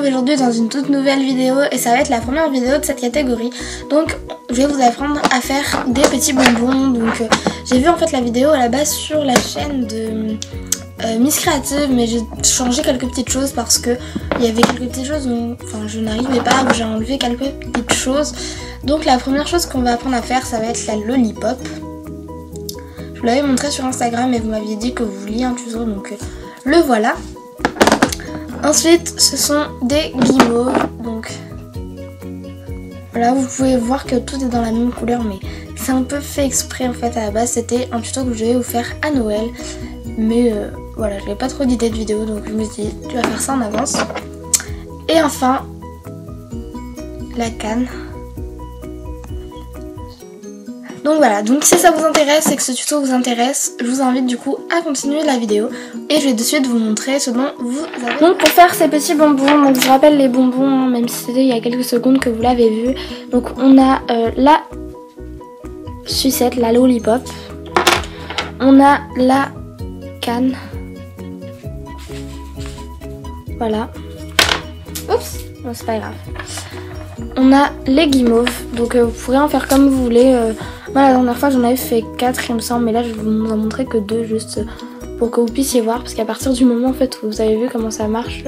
aujourd'hui dans une toute nouvelle vidéo et ça va être la première vidéo de cette catégorie. Donc je vais vous apprendre à faire des petits bonbons. Donc j'ai vu en fait la vidéo à la base sur la chaîne de Miss Creative, mais j'ai changé quelques petites choses parce que il y avait quelques petites choses où je n'arrivais pas, où j'ai enlevé quelques petites choses. Donc la première chose qu'on va apprendre à faire, ça va être la lollipop. Je vous l'avais montré sur Instagram et vous m'aviez dit que vous vouliez un tuto, donc le voilà. Ensuite ce sont des guimauves, donc voilà, vous pouvez voir que tout est dans la même couleur, mais c'est un peu fait exprès en fait. À la base c'était un tuto que je vais vous faire à Noël, mais voilà, j'avais pas trop d'idées de vidéo, donc je me suis dit tu vas faire ça en avance. Et enfin la canne. Donc voilà, donc si ça vous intéresse et que ce tuto vous intéresse, je vous invite du coup à continuer la vidéo et je vais de suite vous montrer ce dont vous avez. Donc pour faire ces petits bonbons, donc je rappelle les bonbons, hein, même si c'était il y a quelques secondes que vous l'avez vu. Donc on a la sucette, la lollipop, on a la canne, voilà, oups, non c'est pas grave. On a les guimauves, donc vous pourrez en faire comme vous voulez. Moi la dernière fois j'en avais fait 4 il me semble, mais là je vais vous en montrer que 2 juste pour que vous puissiez voir, parce qu'à partir du moment en fait où vous avez vu comment ça marche,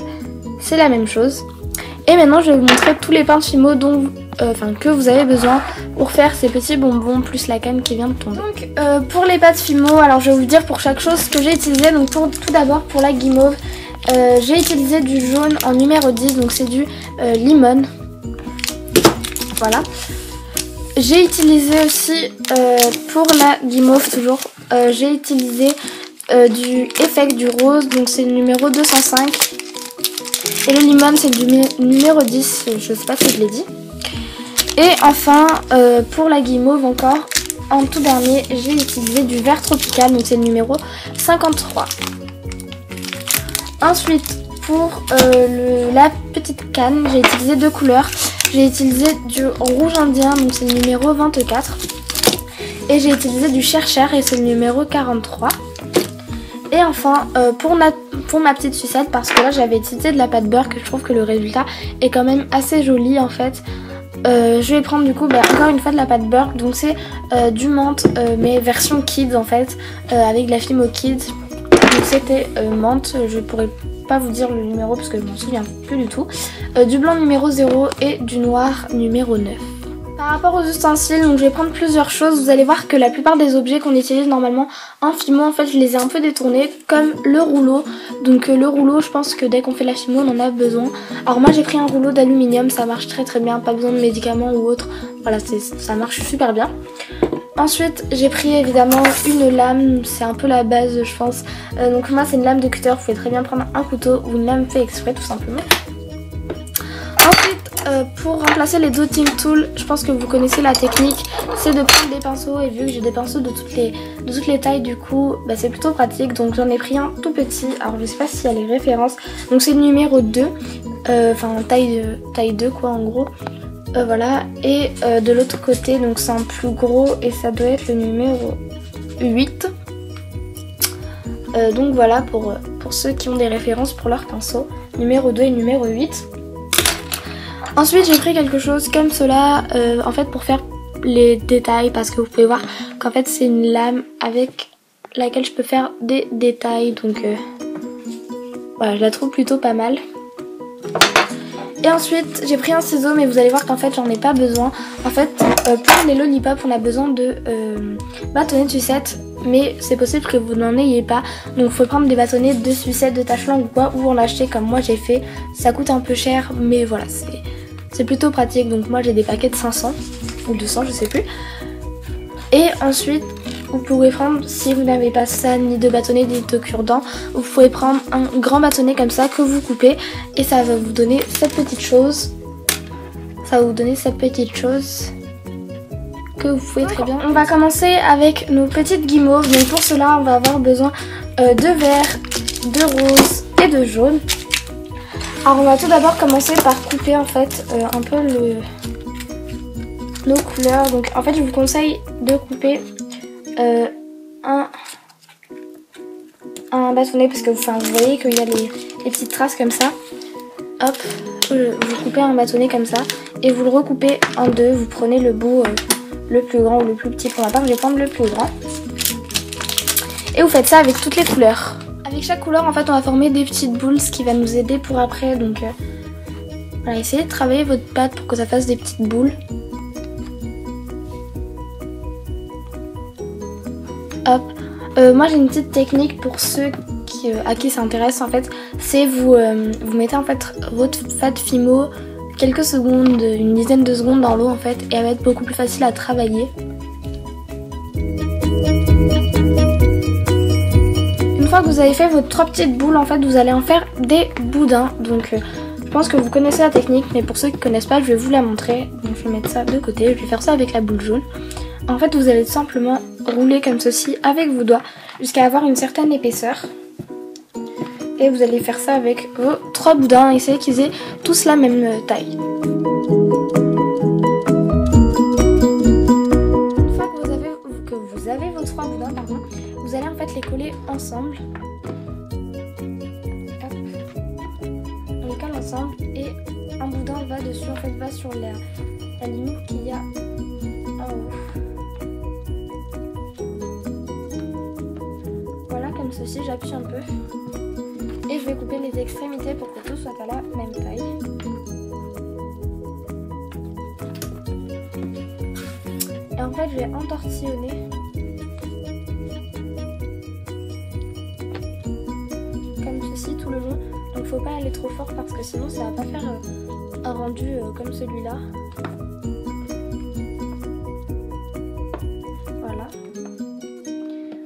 c'est la même chose. Et maintenant je vais vous montrer tous les pains de Fimo dont, que vous avez besoin pour faire ces petits bonbons, plus la canne qui vient de tomber. Donc pour les pâtes Fimo, alors je vais vous dire pour chaque chose ce que j'ai utilisé. Donc tout d'abord pour la guimauve, j'ai utilisé du jaune en numéro 10, donc c'est du limone. Voilà. J'ai utilisé aussi pour la guimauve toujours, j'ai utilisé du effect du rose, donc c'est le numéro 205. Et le limon c'est du numéro 10, je sais pas si je l'ai dit. Et enfin pour la guimauve encore, en tout dernier j'ai utilisé du vert tropical, donc c'est le numéro 53. Ensuite pour la petite canne, j'ai utilisé 2 couleurs. J'ai utilisé du rouge indien, donc c'est le numéro 24. Et j'ai utilisé du cher et c'est le numéro 43. Et enfin pour ma petite sucette, parce que là j'avais utilisé de la pâte beurre, que je trouve que le résultat est quand même assez joli en fait. Je vais prendre du coup encore une fois de la pâte beurre, donc c'est du menthe mais version kids en fait, avec de la Fimo Kids. Donc c'était menthe, je pourrais pas vous dire le numéro parce que je m'en souviens plus du tout. Du blanc numéro 0 et du noir numéro 9. Par rapport aux ustensiles, donc je vais prendre plusieurs choses. Vous allez voir que la plupart des objets qu'on utilise normalement en Fimo, en fait je les ai un peu détournés, comme le rouleau. Donc le rouleau, je pense que dès qu'on fait la Fimo on en a besoin. Alors moi j'ai pris un rouleau d'aluminium, ça marche très bien, pas besoin de médicaments ou autre. Voilà, ça marche super bien. Ensuite j'ai pris évidemment une lame, c'est un peu la base je pense. Donc moi c'est une lame de cutter, vous pouvez très bien prendre un couteau ou une lame fait exprès tout simplement. Ensuite pour remplacer les dotting tools, je pense que vous connaissez la technique, c'est de prendre des pinceaux, et vu que j'ai des pinceaux de toutes les tailles du coup c'est plutôt pratique. Donc j'en ai pris un tout petit, alors je sais pas s'il y a les références, donc c'est le numéro 2, taille 2 quoi en gros. Voilà, et de l'autre côté donc c'est un plus gros et ça doit être le numéro 8. Donc voilà pour ceux qui ont des références pour leurs pinceaux, numéro 2 et numéro 8. Ensuite j'ai pris quelque chose comme cela en fait pour faire les détails, parce que vous pouvez voir qu'en fait c'est une lame avec laquelle je peux faire des détails, donc voilà, je la trouve plutôt pas mal. Et ensuite j'ai pris un ciseau, mais vous allez voir qu'en fait j'en ai pas besoin. En fait pour les lollipops on a besoin de bâtonnets de sucette, mais c'est possible que vous n'en ayez pas. Donc il faut prendre des bâtonnets de sucette de tache langue ou quoi, ou en l'acheter comme moi j'ai fait. Ça coûte un peu cher, mais voilà, c'est plutôt pratique. Donc moi j'ai des paquets de 500 ou 200 je sais plus. Et ensuite vous pouvez prendre, si vous n'avez pas ça, ni de bâtonnet ni de cure-dent, vous pouvez prendre un grand bâtonnet comme ça que vous coupez et ça va vous donner cette petite chose. Ça va vous donner cette petite chose que vous pouvez très bien. On va commencer avec nos petites guimauves. Donc pour cela on va avoir besoin de vert, de rose et de jaune. Alors on va tout d'abord commencer par couper en fait un peu nos couleurs. Donc en fait je vous conseille de couper un bâtonnet, parce que vous voyez qu'il y a les petites traces comme ça. Hop, vous coupez un bâtonnet comme ça et vous le recoupez en deux. Vous prenez le bout le plus grand ou le plus petit. Pour ma part, je vais prendre le plus grand. Et vous faites ça avec toutes les couleurs. Avec chaque couleur, en fait, on va former des petites boules, ce qui va nous aider pour après. Donc, voilà, essayez de travailler votre pâte pour que ça fasse des petites boules. Hop. Moi, j'ai une petite technique pour ceux à qui ça intéresse, en fait. C'est vous mettez en fait votre pâte Fimo quelques secondes, une dizaine de secondes dans l'eau, en fait, et elle va être beaucoup plus facile à travailler. Une fois que vous avez fait vos 3 petites boules, en fait, vous allez en faire des boudins. Donc, je pense que vous connaissez la technique, mais pour ceux qui ne connaissent pas, je vais vous la montrer. Donc, je vais mettre ça de côté. Je vais faire ça avec la boule jaune. En fait, vous allez simplement rouler comme ceci avec vos doigts jusqu'à avoir une certaine épaisseur. Et vous allez faire ça avec vos 3 boudins. Essayez qu'ils aient tous la même taille. Une fois que vous avez vos 3 boudins, pardon, vous allez en fait les coller ensemble. Hop. On les colle ensemble et un boudin va dessus, en fait va sur la limite qu'il y a en haut. Voilà, comme ceci, j'appuie un peu. Et je vais couper les extrémités pour que tout soit à la même taille. Et en fait, je vais entortillonner comme ceci tout le long. Donc faut pas aller trop fort parce que sinon ça va pas faire un rendu comme celui-là. Voilà.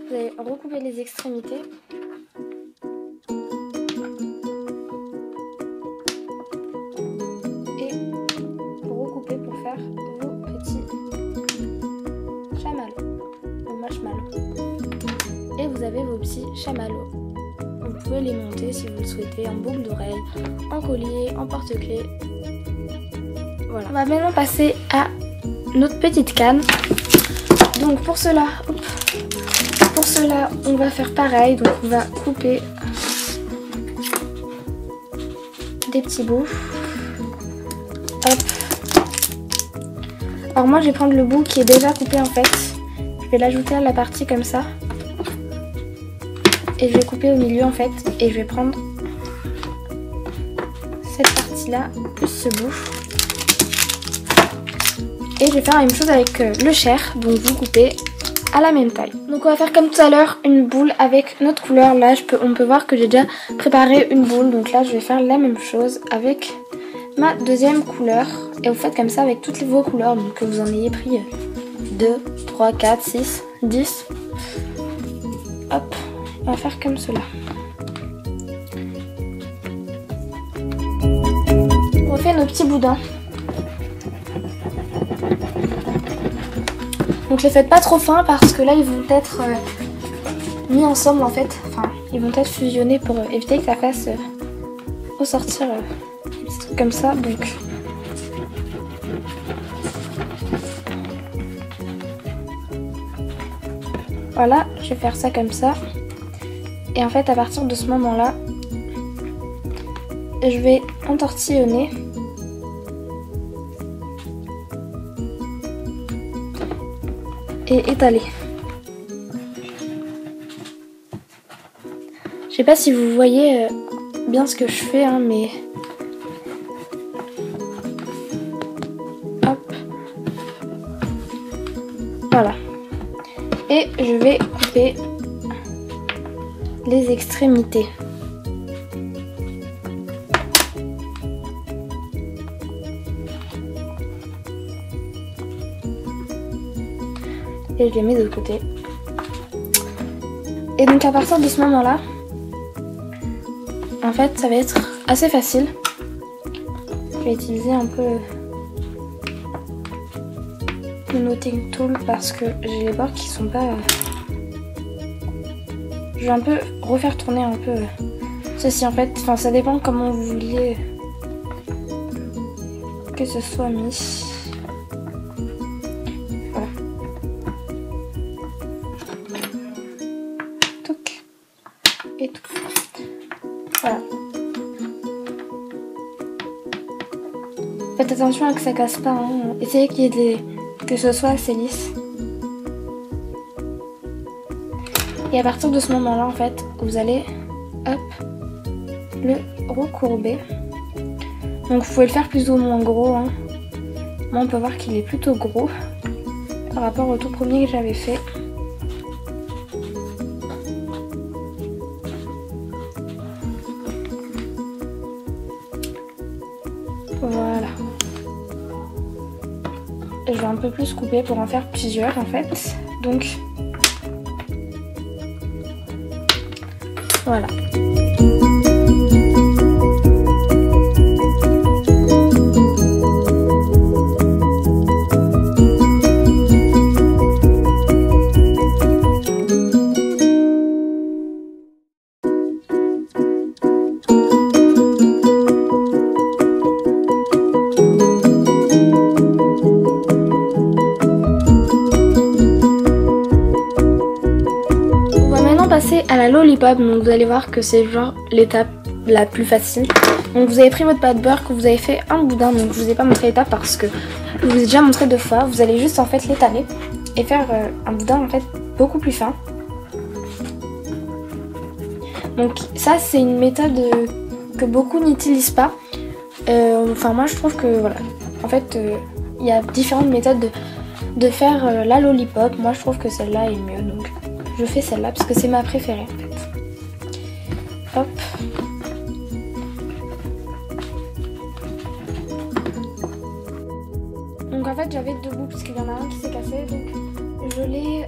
Vous allez recouper les extrémités. Et vous avez vos petits chamallows. Vous pouvez les monter si vous le souhaitez en boucle d'oreille, en collier, en porte-clés. Voilà. On va maintenant passer à notre petite canne. Donc pour cela, on va faire pareil. Donc on va couper des petits bouts. Hop. Alors moi je vais prendre le bout qui est déjà coupé en fait. Je vais l'ajouter à la partie comme ça. Et je vais couper au milieu en fait. Et je vais prendre cette partie là, plus ce bout. Et je vais faire la même chose avec le chair. Donc vous coupez à la même taille. Donc on va faire comme tout à l'heure une boule avec notre couleur. Là on peut voir que j'ai déjà préparé une boule. Donc là je vais faire la même chose avec ma deuxième couleur. Et vous faites comme ça avec toutes vos couleurs. Donc que vous en ayez pris 2, 3, 4, 6, 10. Hop, on va faire comme cela. On refait nos petits boudins. Donc les faites pas trop fins parce que là ils vont être mis ensemble en fait. Enfin, ils vont être fusionnés pour éviter que ça fasse ressortir des petits trucs comme ça. Donc voilà, je vais faire ça comme ça. Et en fait à partir de ce moment là, je vais entortillonner. Et étaler. Je sais pas si vous voyez bien ce que je fais, hein, mais hop, voilà. Et je vais couper les extrémités. Et je les mets de côté. Et donc à partir de ce moment là, en fait ça va être assez facile. Je vais utiliser un peu le knotting tool parce que j'ai les bords qui sont pas... Je vais un peu refaire tourner un peu ceci en fait. Enfin ça dépend comment vous vouliez que ce soit mis. Et tout. Voilà. Faites attention à que ça casse pas, hein. Essayez qu'il y ait que ce soit assez lisse. Et à partir de ce moment-là, en fait, vous allez, hop, le recourber. Donc vous pouvez le faire plus ou moins gros, hein. Moi on peut voir qu'il est plutôt gros par rapport au tout premier que j'avais fait. Voilà. Et je vais un peu plus couper pour en faire plusieurs en fait. Donc voilà. À la lollipop, donc vous allez voir que c'est genre l'étape la plus facile. Donc vous avez pris votre pâte beurre, que vous avez fait un boudin, donc je vous ai pas montré l'étape parce que je vous ai déjà montré 2 fois. Vous allez juste en fait l'étaler et faire un boudin en fait beaucoup plus fin. Donc ça c'est une méthode que beaucoup n'utilisent pas. Enfin moi je trouve que voilà, en fait il y a différentes méthodes de faire la lollipop. Moi je trouve que celle-là est mieux, donc je fais celle-là parce que c'est ma préférée en fait. Hop. Donc en fait j'avais 2 bouts parce qu'il y en a un qui s'est cassé, donc je les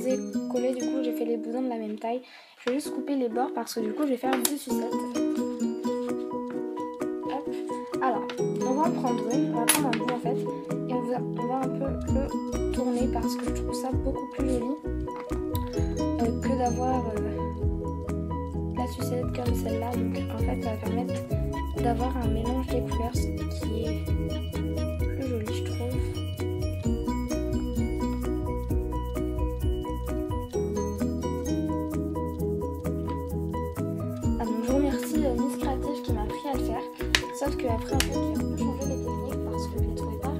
ai collés, du coup j'ai fait les boudins de la même taille. Je vais juste couper les bords parce que du coup je vais faire 2 sucettes. Hop. Alors on va en prendre une, on va prendre un bout en fait et on va un peu le tourner parce que je trouve ça beaucoup plus joli que d'avoir la sucette comme celle-là. Donc en fait ça va permettre d'avoir un mélange des couleurs, ce qui est plus joli je trouve. Ah, donc je remercie Miss Creative qui m'a appris à le faire, sauf que après en fait j'ai un peu changé les techniques parce que je les trouvais pas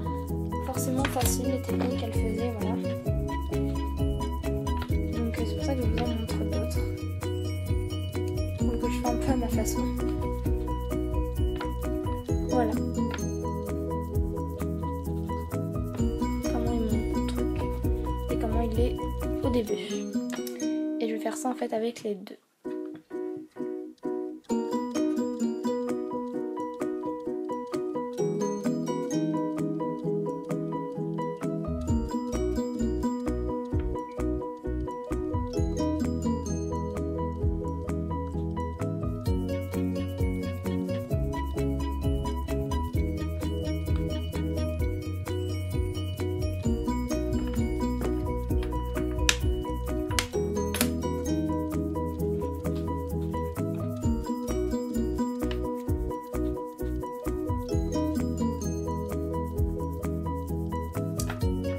forcément faciles les techniques qu'elle faisait, voilà. Donc c'est pour ça que je vous en montre d'autres pour que je fais un peu à ma façon. Voilà comment est mon truc et comment il est au début. Et je vais faire ça en fait avec les deux.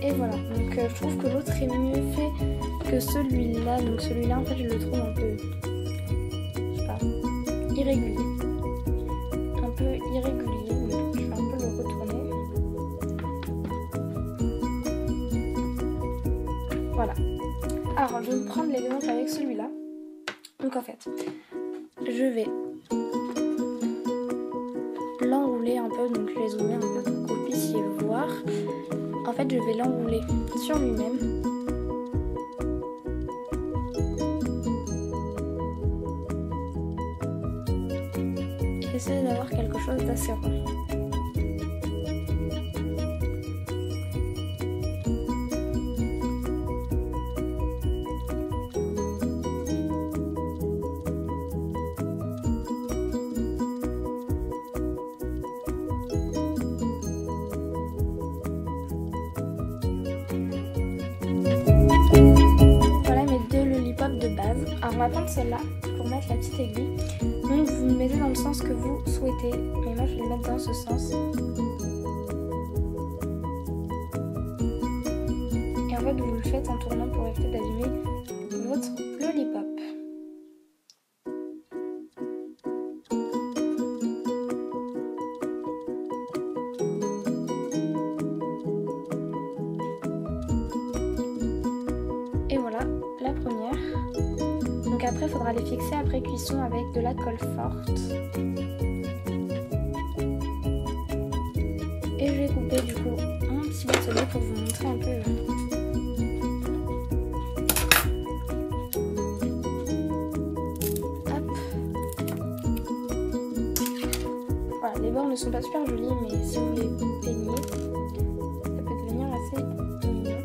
Et voilà, donc je trouve que l'autre est mieux fait que celui-là. Donc celui-là en fait je le trouve un peu, je sais pas, irrégulier. Un peu irrégulier, donc je vais un peu le retourner. Voilà. Alors je vais prendre l'exemple avec celui-là. Donc en fait, je vais l'enrouler un peu, donc je vais zoomer un peu pour que vous puissiez voir. En fait, je vais l'enrouler sur lui-même. Et essayer d'avoir quelque chose d'assez rond. Alors on va prendre celle-là pour mettre la petite aiguille. Donc vous le mettez dans le sens que vous souhaitez. Mais moi je vais le mettre dans ce sens. Et en fait vous le faites en tournant pour éviter d'abîmer votre lollipop. Donc après il faudra les fixer après cuisson avec de la colle forte. Et je vais couper du coup mon petit bâtonnet pour vous montrer un peu. Voilà, les bords ne sont pas super jolis, mais si vous les peignez, ça peut devenir assez mignon.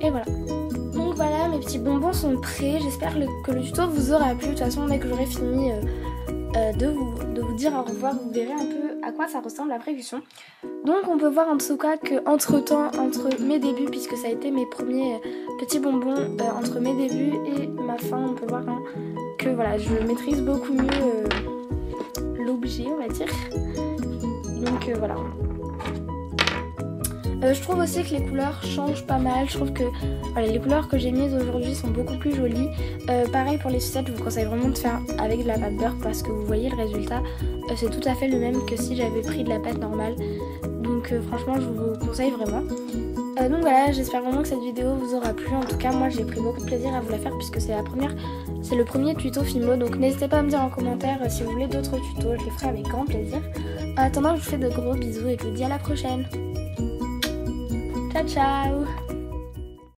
Et voilà. Donc voilà, mes petits bonbons sont prêts. J'espère que le tuto vous aura plu. De toute façon, dès que j'aurai fini de vous dire au revoir, vous verrez un peu à quoi ça ressemble après cuisson. Donc on peut voir en tout cas que entre mes débuts, puisque ça a été mes premiers petits bonbons, entre mes débuts et ma fin, on peut voir hein, que voilà, je maîtrise beaucoup mieux l'objet, on va dire. Donc voilà. Je trouve aussi que les couleurs changent pas mal. Je trouve que voilà, les couleurs que j'ai mises aujourd'hui sont beaucoup plus jolies. Pareil pour les sucettes, je vous conseille vraiment de faire avec de la pâte beurre parce que vous voyez le résultat, c'est tout à fait le même que si j'avais pris de la pâte normale. Donc franchement, je vous conseille vraiment. Donc voilà, j'espère vraiment que cette vidéo vous aura plu. En tout cas, moi j'ai pris beaucoup de plaisir à vous la faire puisque c'est le premier tuto Fimo. Donc n'hésitez pas à me dire en commentaire si vous voulez d'autres tutos, je les ferai avec grand plaisir. En attendant, je vous fais de gros bisous et je vous dis à la prochaine. Ciao ciao.